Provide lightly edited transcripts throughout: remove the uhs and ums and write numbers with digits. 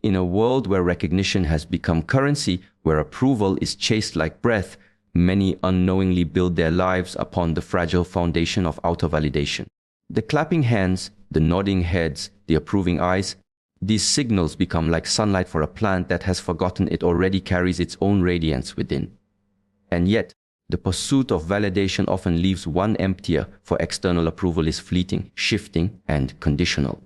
In a world where recognition has become currency, where approval is chased like breath, many unknowingly build their lives upon the fragile foundation of outer validation. The clapping hands, the nodding heads, the approving eyes, these signals become like sunlight for a plant that has forgotten it already carries its own radiance within. And yet, the pursuit of validation often leaves one emptier, for external approval is fleeting, shifting, and conditional.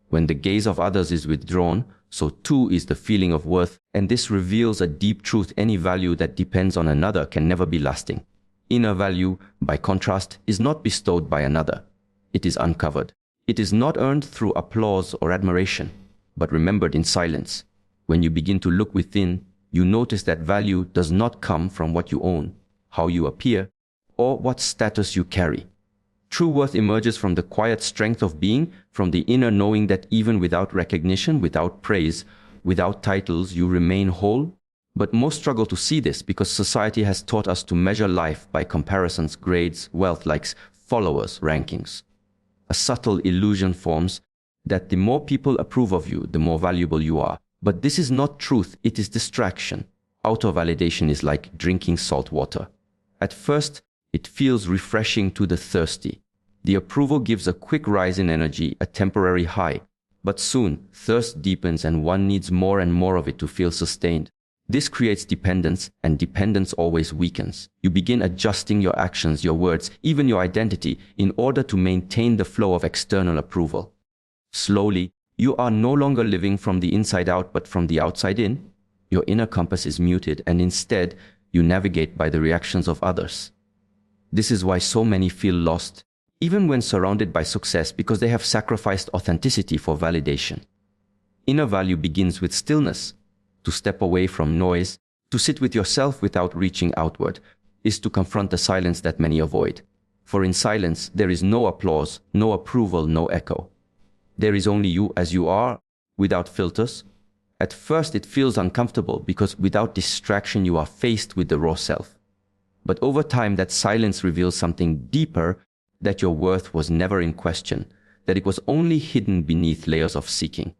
When the gaze of others is withdrawn, so too is the feeling of worth, and this reveals a deep truth: any value that depends on another can never be lasting. Inner value, by contrast, is not bestowed by another. It is uncovered. It is not earned through applause or admiration, but remembered in silence. When you begin to look within, you notice that value does not come from what you own, how you appear, or what status you carry. True worth emerges from the quiet strength of being, from the inner knowing that even without recognition, without praise, without titles, you remain whole. But most struggle to see this because society has taught us to measure life by comparisons, grades, wealth, likes, followers, rankings. A subtle illusion forms that the more people approve of you, the more valuable you are. But this is not truth, it is distraction. Outer validation is like drinking salt water. At first, it feels refreshing to the thirsty. The approval gives a quick rise in energy, a temporary high. But soon, thirst deepens and one needs more and more of it to feel sustained. This creates dependence, and dependence always weakens. You begin adjusting your actions, your words, even your identity, in order to maintain the flow of external approval. Slowly, you are no longer living from the inside out, but from the outside in. Your inner compass is muted, and instead, you navigate by the reactions of others. This is why so many feel lost, even when surrounded by success, because they have sacrificed authenticity for validation. Inner value begins with stillness. To step away from noise, to sit with yourself without reaching outward, is to confront the silence that many avoid. For in silence, there is no applause, no approval, no echo. There is only you as you are, without filters. At first, it feels uncomfortable because without distraction, you are faced with the raw self. But over time, that silence reveals something deeper, that your worth was never in question, that it was only hidden beneath layers of seeking.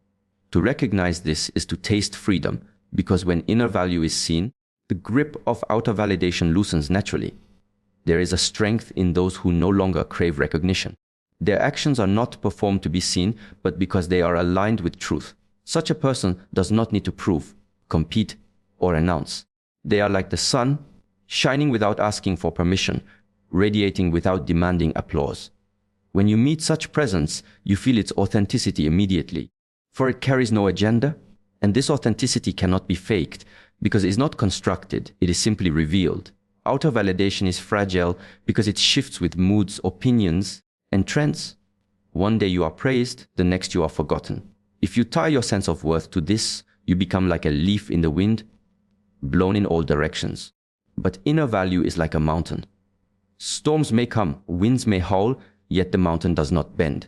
To recognize this is to taste freedom, because when inner value is seen, the grip of outer validation loosens naturally. There is a strength in those who no longer crave recognition. Their actions are not performed to be seen, but because they are aligned with truth. Such a person does not need to prove, compete, or announce. They are like the sun, shining without asking for permission, radiating without demanding applause. When you meet such presence, you feel its authenticity immediately, for it carries no agenda, and this authenticity cannot be faked, because it is not constructed, it is simply revealed. Outer validation is fragile because it shifts with moods, opinions, and trends. One day you are praised, the next you are forgotten. If you tie your sense of worth to this, you become like a leaf in the wind, blown in all directions. But inner value is like a mountain. Storms may come, winds may howl, yet the mountain does not bend.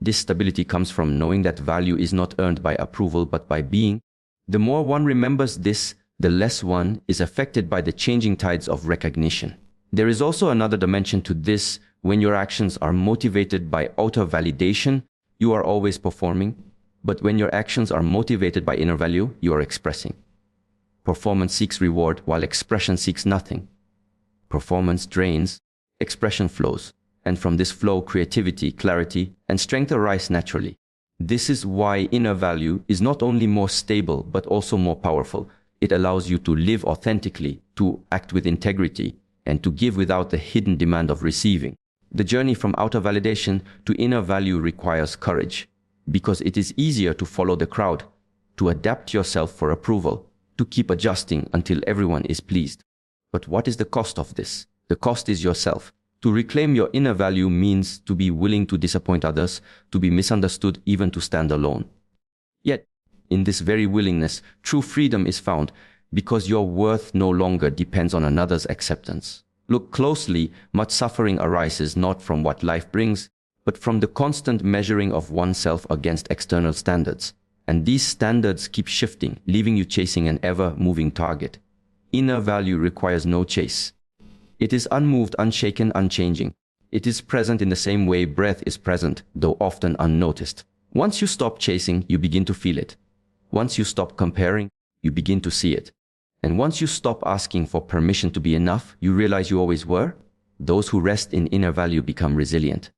This stability comes from knowing that value is not earned by approval but by being. The more one remembers this, the less one is affected by the changing tides of recognition. There is also another dimension to this. When your actions are motivated by outer validation, you are always performing. But when your actions are motivated by inner value, you are expressing. Performance seeks reward, while expression seeks nothing. Performance drains, expression flows. And from this flow, creativity, clarity, and strength arise naturally. This is why inner value is not only more stable, but also more powerful. It allows you to live authentically, to act with integrity, and to give without the hidden demand of receiving. The journey from outer validation to inner value requires courage, because it is easier to follow the crowd, to adapt yourself for approval, to keep adjusting until everyone is pleased. But what is the cost of this? The cost is yourself. To reclaim your inner value means to be willing to disappoint others, to be misunderstood, even to stand alone. Yet, in this very willingness, true freedom is found, because your worth no longer depends on another's acceptance. Look closely, much suffering arises not from what life brings, but from the constant measuring of oneself against external standards. And these standards keep shifting, leaving you chasing an ever-moving target. Inner value requires no chase. It is unmoved, unshaken, unchanging. It is present in the same way breath is present, though often unnoticed. Once you stop chasing, you begin to feel it. Once you stop comparing, you begin to see it. And once you stop asking for permission to be enough, you realize you always were. Those who rest in inner value become resilient.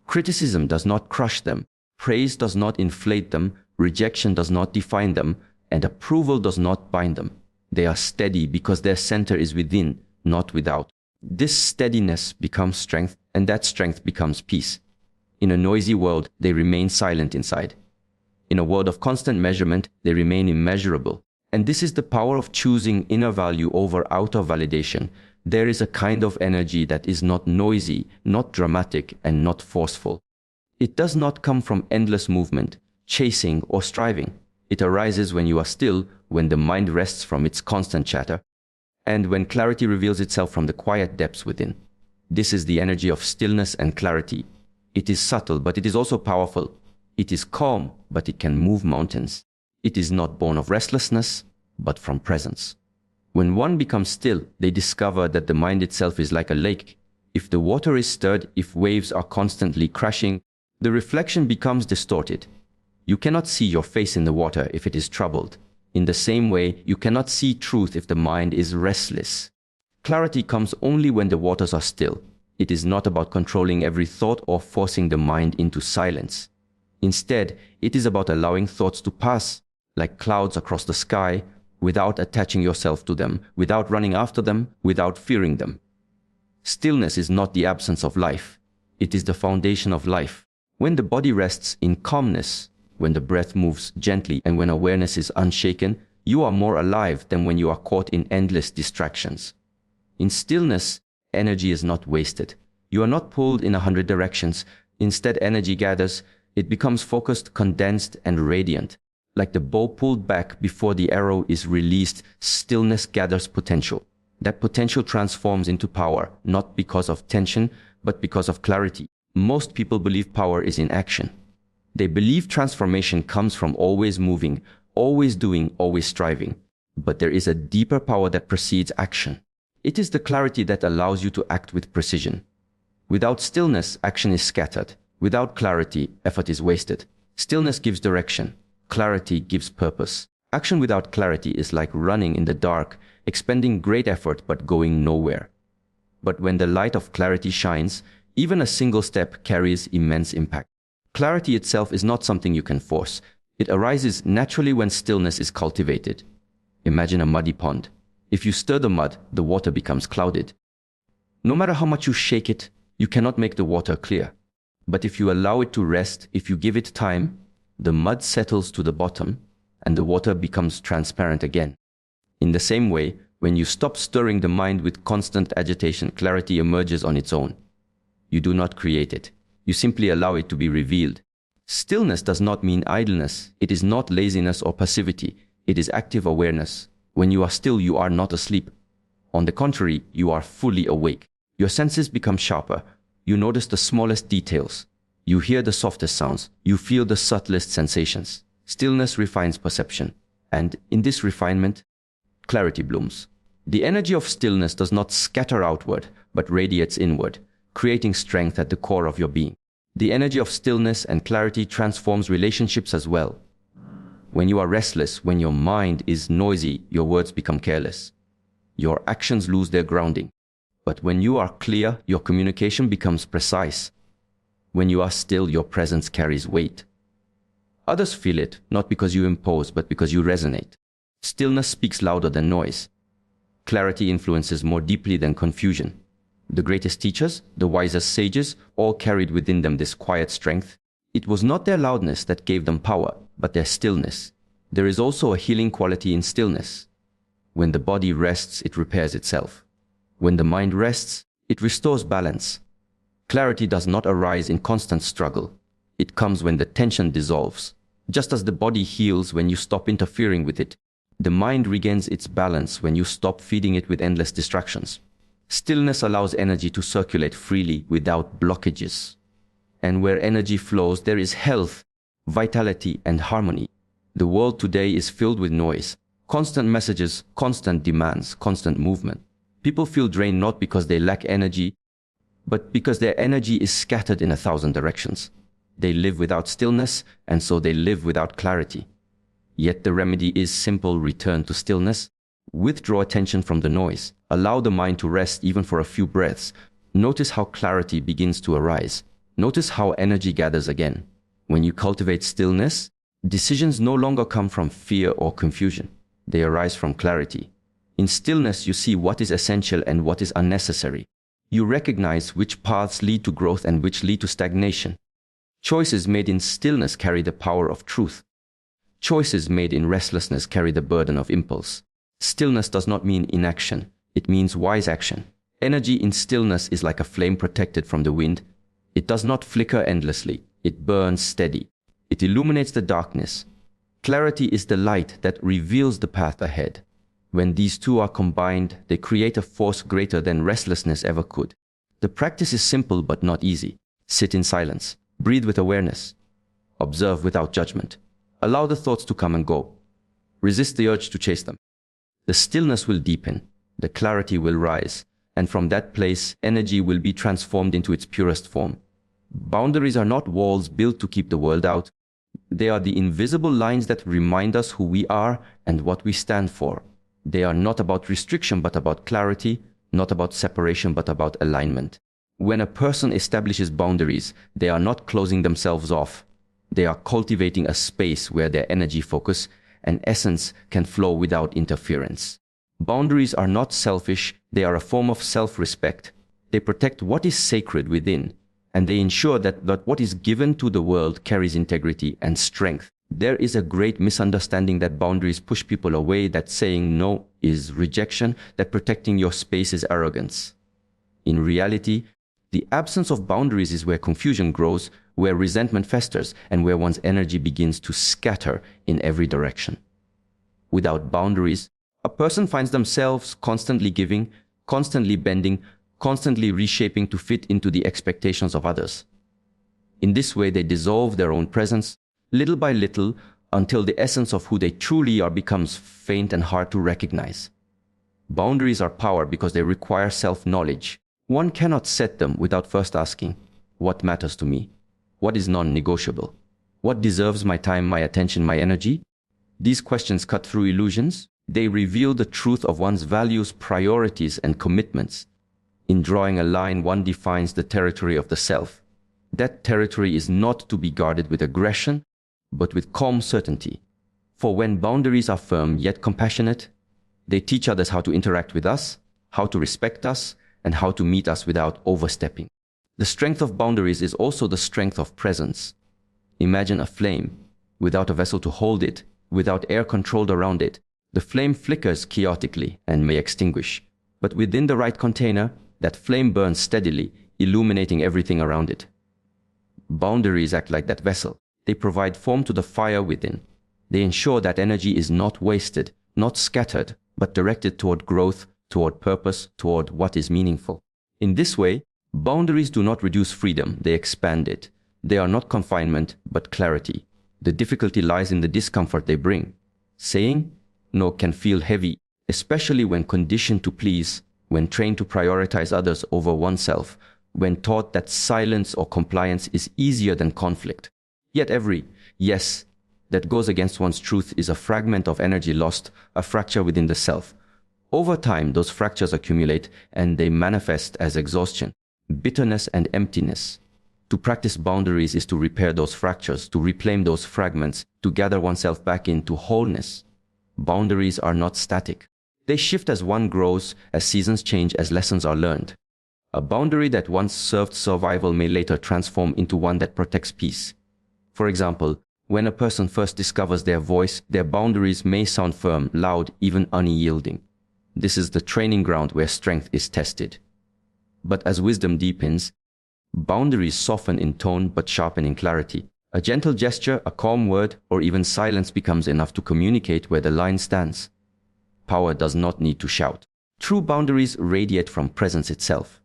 Criticism does not crush them. Praise does not inflate them. Rejection does not define them. And approval does not bind them. They are steady because their center is within, not without. This steadiness becomes strength, and that strength becomes peace. In a noisy world, they remain silent inside. In a world of constant measurement, they remain immeasurable. And this is the power of choosing inner value over outer validation. There is a kind of energy that is not noisy, not dramatic, and not forceful. It does not come from endless movement, chasing, or striving. It arises when you are still, when the mind rests from its constant chatter, and when clarity reveals itself from the quiet depths within. This is the energy of stillness and clarity. It is subtle, but it is also powerful. It is calm, but it can move mountains. It is not born of restlessness, but from presence. When one becomes still, they discover that the mind itself is like a lake. If the water is stirred, if waves are constantly crashing, the reflection becomes distorted. You cannot see your face in the water if it is troubled. In the same way, you cannot see truth if the mind is restless. Clarity comes only when the waters are still. It is not about controlling every thought or forcing the mind into silence. Instead, it is about allowing thoughts to pass, like clouds across the sky, without attaching yourself to them, without running after them, without fearing them. Stillness is not the absence of life. It is the foundation of life. When the body rests in calmness, when the breath moves gently, and when awareness is unshaken, you are more alive than when you are caught in endless distractions. In stillness, energy is not wasted. You are not pulled in 100 directions. Instead, energy gathers. It becomes focused, condensed, and radiant. Like the bow pulled back before the arrow is released, stillness gathers potential. That potential transforms into power, not because of tension, but because of clarity. Most people believe power is in action. They believe transformation comes from always moving, always doing, always striving. But there is a deeper power that precedes action. It is the clarity that allows you to act with precision. Without stillness, action is scattered. Without clarity, effort is wasted. Stillness gives direction. Clarity gives purpose. Action without clarity is like running in the dark, expending great effort but going nowhere. But when the light of clarity shines, even a single step carries immense impact. Clarity itself is not something you can force. It arises naturally when stillness is cultivated. Imagine a muddy pond. If you stir the mud, the water becomes clouded. No matter how much you shake it, you cannot make the water clear. But if you allow it to rest, if you give it time, the mud settles to the bottom and the water becomes transparent again. In the same way, when you stop stirring the mind with constant agitation, clarity emerges on its own. You do not create it. You simply allow it to be revealed. Stillness does not mean idleness. It is not laziness or passivity. It is active awareness. When you are still, you are not asleep. On the contrary, you are fully awake. Your senses become sharper. You notice the smallest details. You hear the softest sounds. You feel the subtlest sensations. Stillness refines perception. And in this refinement, clarity blooms. The energy of stillness does not scatter outward, but radiates inward, creating strength at the core of your being. The energy of stillness and clarity transforms relationships as well. When you are restless, when your mind is noisy, your words become careless. Your actions lose their grounding. But when you are clear, your communication becomes precise. When you are still, your presence carries weight. Others feel it, not because you impose, but because you resonate. Stillness speaks louder than noise. Clarity influences more deeply than confusion. The greatest teachers, the wisest sages, all carried within them this quiet strength. It was not their loudness that gave them power, but their stillness. There is also a healing quality in stillness. When the body rests, it repairs itself. When the mind rests, it restores balance. Clarity does not arise in constant struggle. It comes when the tension dissolves. Just as the body heals when you stop interfering with it, the mind regains its balance when you stop feeding it with endless distractions. Stillness allows energy to circulate freely without blockages. And where energy flows, there is health, vitality, and harmony. The world today is filled with noise, constant messages, constant demands, constant movement. People feel drained not because they lack energy, but because their energy is scattered in 1,000 directions. They live without stillness, and so they live without clarity. Yet the remedy is simple: return to stillness. Withdraw attention from the noise. Allow the mind to rest even for a few breaths. Notice how clarity begins to arise. Notice how energy gathers again. When you cultivate stillness, decisions no longer come from fear or confusion. They arise from clarity. In stillness, you see what is essential and what is unnecessary. You recognize which paths lead to growth and which lead to stagnation. Choices made in stillness carry the power of truth. Choices made in restlessness carry the burden of impulse. Stillness does not mean inaction. It means wise action. Energy in stillness is like a flame protected from the wind. It does not flicker endlessly. It burns steady. It illuminates the darkness. Clarity is the light that reveals the path ahead. When these two are combined, they create a force greater than restlessness ever could. The practice is simple but not easy. Sit in silence. Breathe with awareness. Observe without judgment. Allow the thoughts to come and go. Resist the urge to chase them. The stillness will deepen. The clarity will rise. And from that place, energy will be transformed into its purest form. Boundaries are not walls built to keep the world out. They are the invisible lines that remind us who we are and what we stand for. They are not about restriction but about clarity, not about separation but about alignment. When a person establishes boundaries, they are not closing themselves off. They are cultivating a space where their energy focus and essence can flow without interference. Boundaries are not selfish, they are a form of self-respect. They protect what is sacred within, and they ensure that what is given to the world carries integrity and strength. There is a great misunderstanding that boundaries push people away, that saying no is rejection, that protecting your space is arrogance. In reality, the absence of boundaries is where confusion grows, where resentment festers, and where one's energy begins to scatter in every direction. Without boundaries, a person finds themselves constantly giving, constantly bending, constantly reshaping to fit into the expectations of others. In this way, they dissolve their own presence, little by little, until the essence of who they truly are becomes faint and hard to recognize. Boundaries are power because they require self-knowledge. One cannot set them without first asking, what matters to me? What is non-negotiable? What deserves my time, my attention, my energy? These questions cut through illusions. They reveal the truth of one's values, priorities, and commitments. In drawing a line, one defines the territory of the self. That territory is not to be guarded with aggression, but with calm certainty. For when boundaries are firm yet compassionate, they teach others how to interact with us, how to respect us, and how to meet us without overstepping. The strength of boundaries is also the strength of presence. Imagine a flame. Without a vessel to hold it, without air controlled around it, the flame flickers chaotically and may extinguish. But within the right container, that flame burns steadily, illuminating everything around it. Boundaries act like that vessel. They provide form to the fire within. They ensure that energy is not wasted, not scattered, but directed toward growth, toward purpose, toward what is meaningful. In this way, boundaries do not reduce freedom, they expand it. They are not confinement, but clarity. The difficulty lies in the discomfort they bring. Saying no can feel heavy, especially when conditioned to please, when trained to prioritize others over oneself, when taught that silence or compliance is easier than conflict. Yet every yes that goes against one's truth is a fragment of energy lost, a fracture within the self. Over time, those fractures accumulate and they manifest as exhaustion, bitterness, and emptiness. To practice boundaries is to repair those fractures, to reclaim those fragments, to gather oneself back into wholeness. Boundaries are not static. They shift as one grows, as seasons change, as lessons are learned. A boundary that once served survival may later transform into one that protects peace. For example, when a person first discovers their voice, their boundaries may sound firm, loud, even unyielding. This is the training ground where strength is tested. But as wisdom deepens, boundaries soften in tone but sharpen in clarity. A gentle gesture, a calm word, or even silence becomes enough to communicate where the line stands. Power does not need to shout. True boundaries radiate from presence itself.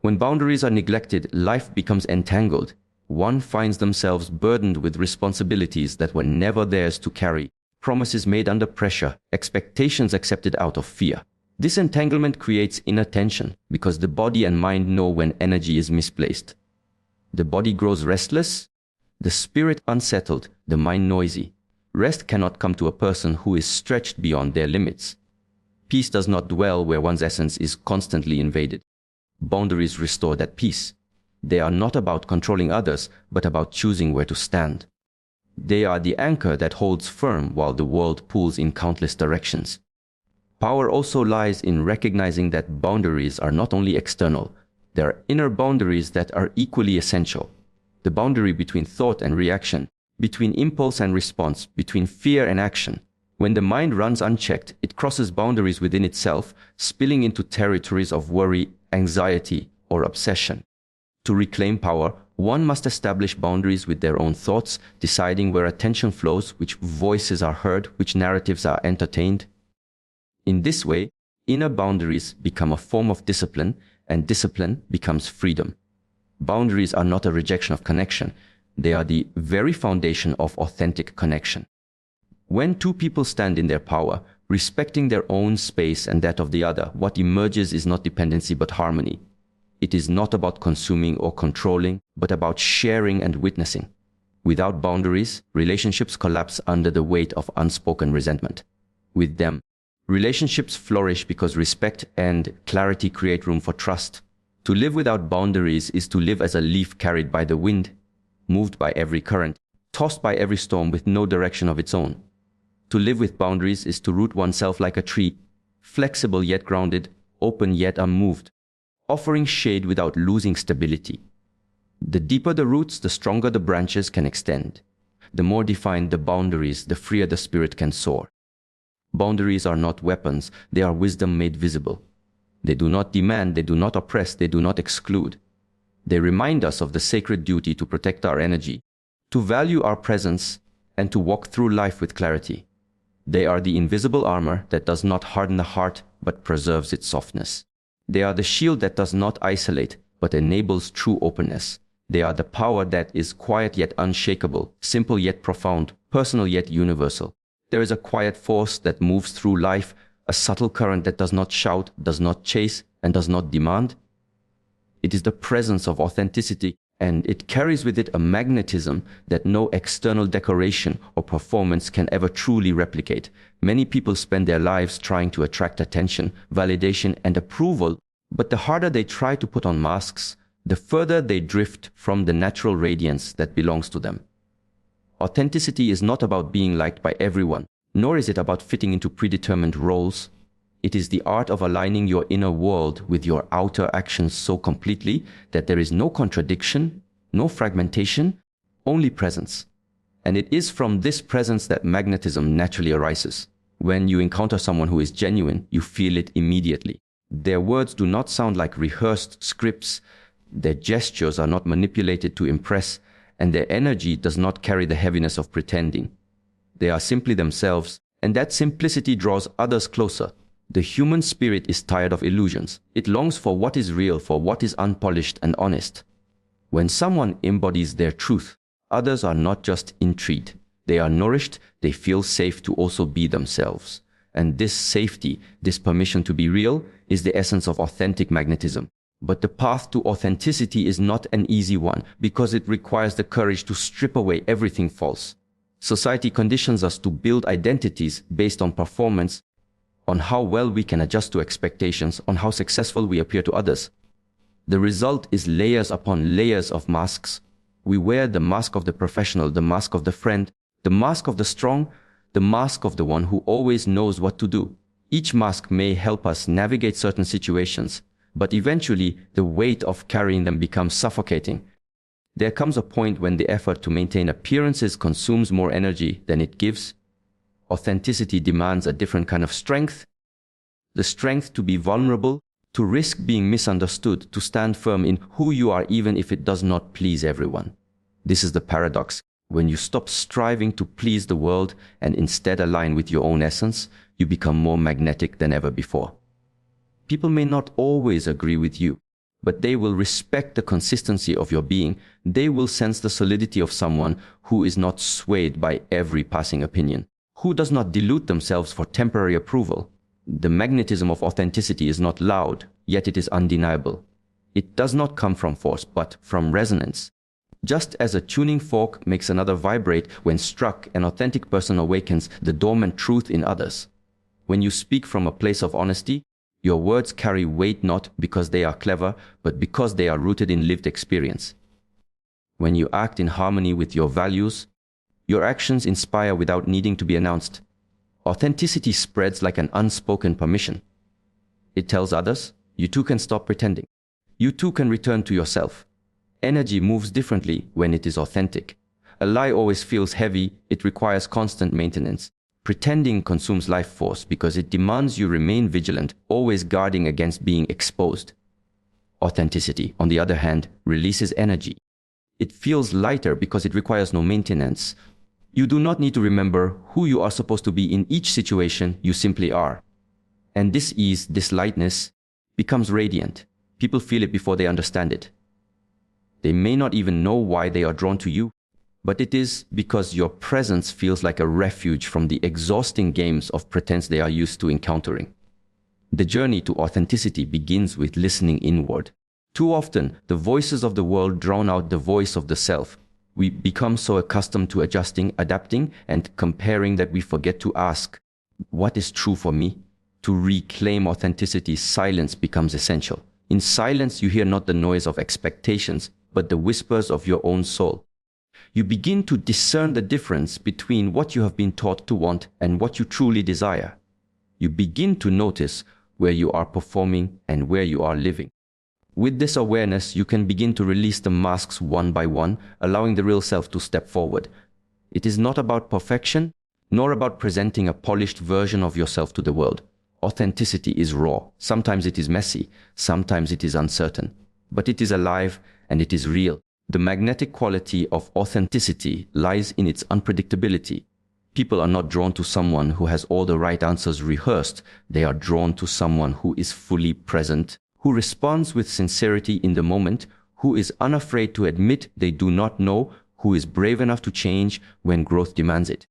When boundaries are neglected, life becomes entangled. One finds themselves burdened with responsibilities that were never theirs to carry, promises made under pressure, expectations accepted out of fear. This entanglement creates inner tension because the body and mind know when energy is misplaced. The body grows restless, the spirit unsettled, the mind noisy. Rest cannot come to a person who is stretched beyond their limits. Peace does not dwell where one's essence is constantly invaded. Boundaries restore that peace. They are not about controlling others, but about choosing where to stand. They are the anchor that holds firm while the world pulls in countless directions. Power also lies in recognizing that boundaries are not only external. There are inner boundaries that are equally essential. The boundary between thought and reaction, between impulse and response, between fear and action. When the mind runs unchecked, it crosses boundaries within itself, spilling into territories of worry, anxiety, or obsession. To reclaim power, one must establish boundaries with their own thoughts, deciding where attention flows, which voices are heard, which narratives are entertained. In this way, inner boundaries become a form of discipline, and discipline becomes freedom. Boundaries are not a rejection of connection. They are the very foundation of authentic connection. When two people stand in their power, respecting their own space and that of the other, what emerges is not dependency but harmony. It is not about consuming or controlling, but about sharing and witnessing. Without boundaries, relationships collapse under the weight of unspoken resentment. With them, relationships flourish because respect and clarity create room for trust. To live without boundaries is to live as a leaf carried by the wind, moved by every current, tossed by every storm with no direction of its own. To live with boundaries is to root oneself like a tree, flexible yet grounded, open yet unmoved, offering shade without losing stability. The deeper the roots, the stronger the branches can extend. The more defined the boundaries, the freer the spirit can soar. Boundaries are not weapons, they are wisdom made visible. They do not demand, they do not oppress, they do not exclude. They remind us of the sacred duty to protect our energy, to value our presence, and to walk through life with clarity. They are the invisible armor that does not harden the heart, but preserves its softness. They are the shield that does not isolate, but enables true openness. They are the power that is quiet yet unshakable, simple yet profound, personal yet universal. There is a quiet force that moves through life, a subtle current that does not shout, does not chase, and does not demand. It is the presence of authenticity, and it carries with it a magnetism that no external decoration or performance can ever truly replicate. Many people spend their lives trying to attract attention, validation, and approval, but the harder they try to put on masks, the further they drift from the natural radiance that belongs to them. Authenticity is not about being liked by everyone, nor is it about fitting into predetermined roles. It is the art of aligning your inner world with your outer actions so completely that there is no contradiction, no fragmentation, only presence. And it is from this presence that magnetism naturally arises. When you encounter someone who is genuine, you feel it immediately. Their words do not sound like rehearsed scripts, their gestures are not manipulated to impress, and their energy does not carry the heaviness of pretending. They are simply themselves, and that simplicity draws others closer. The human spirit is tired of illusions. It longs for what is real, for what is unpolished and honest. When someone embodies their truth, others are not just intrigued. They are nourished, they feel safe to also be themselves. And this safety, this permission to be real, is the essence of authentic magnetism. But the path to authenticity is not an easy one, because it requires the courage to strip away everything false. Society conditions us to build identities based on performance, on how well we can adjust to expectations, on how successful we appear to others. The result is layers upon layers of masks. We wear the mask of the professional, the mask of the friend, the mask of the strong, the mask of the one who always knows what to do. Each mask may help us navigate certain situations, but eventually the weight of carrying them becomes suffocating. There comes a point when the effort to maintain appearances consumes more energy than it gives. Authenticity demands a different kind of strength. The strength to be vulnerable, to risk being misunderstood, to stand firm in who you are even if it does not please everyone. This is the paradox. When you stop striving to please the world and instead align with your own essence, you become more magnetic than ever before. People may not always agree with you, but they will respect the consistency of your being. They will sense the solidity of someone who is not swayed by every passing opinion, who does not dilute themselves for temporary approval. The magnetism of authenticity is not loud, yet it is undeniable. It does not come from force, but from resonance. Just as a tuning fork makes another vibrate when struck, an authentic person awakens the dormant truth in others. When you speak from a place of honesty, your words carry weight not because they are clever, but because they are rooted in lived experience. When you act in harmony with your values, your actions inspire without needing to be announced. Authenticity spreads like an unspoken permission. It tells others, you too can stop pretending. You too can return to yourself. Energy moves differently when it is authentic. A lie always feels heavy, it requires constant maintenance. Pretending consumes life force because it demands you remain vigilant, always guarding against being exposed. Authenticity, on the other hand, releases energy. It feels lighter because it requires no maintenance. You do not need to remember who you are supposed to be in each situation, you simply are. And this ease, this lightness, becomes radiant. People feel it before they understand it. They may not even know why they are drawn to you, but it is because your presence feels like a refuge from the exhausting games of pretense they are used to encountering. The journey to authenticity begins with listening inward. Too often, the voices of the world drown out the voice of the self. We become so accustomed to adjusting, adapting, and comparing that we forget to ask, what is true for me? To reclaim authenticity, silence becomes essential. In silence, you hear not the noise of expectations, but the whispers of your own soul. You begin to discern the difference between what you have been taught to want and what you truly desire. You begin to notice where you are performing and where you are living. With this awareness, you can begin to release the masks one by one, allowing the real self to step forward. It is not about perfection, nor about presenting a polished version of yourself to the world. Authenticity is raw. Sometimes it is messy, sometimes it is uncertain, but it is alive and it is real. The magnetic quality of authenticity lies in its unpredictability. People are not drawn to someone who has all the right answers rehearsed. They are drawn to someone who is fully present, who responds with sincerity in the moment, who is unafraid to admit they do not know, who is brave enough to change when growth demands it.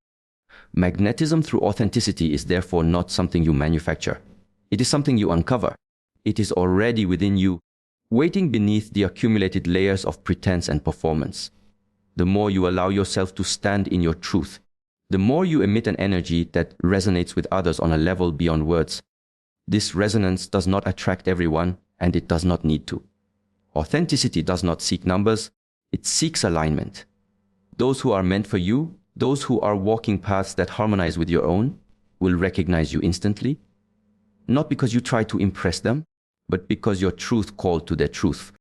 Magnetism through authenticity is therefore not something you manufacture. It is something you uncover. It is already within you, waiting beneath the accumulated layers of pretense and performance. The more you allow yourself to stand in your truth, the more you emit an energy that resonates with others on a level beyond words. This resonance does not attract everyone, and it does not need to. Authenticity does not seek numbers, it seeks alignment. Those who are meant for you, those who are walking paths that harmonize with your own, will recognize you instantly, not because you try to impress them, but because your truth called to their truth.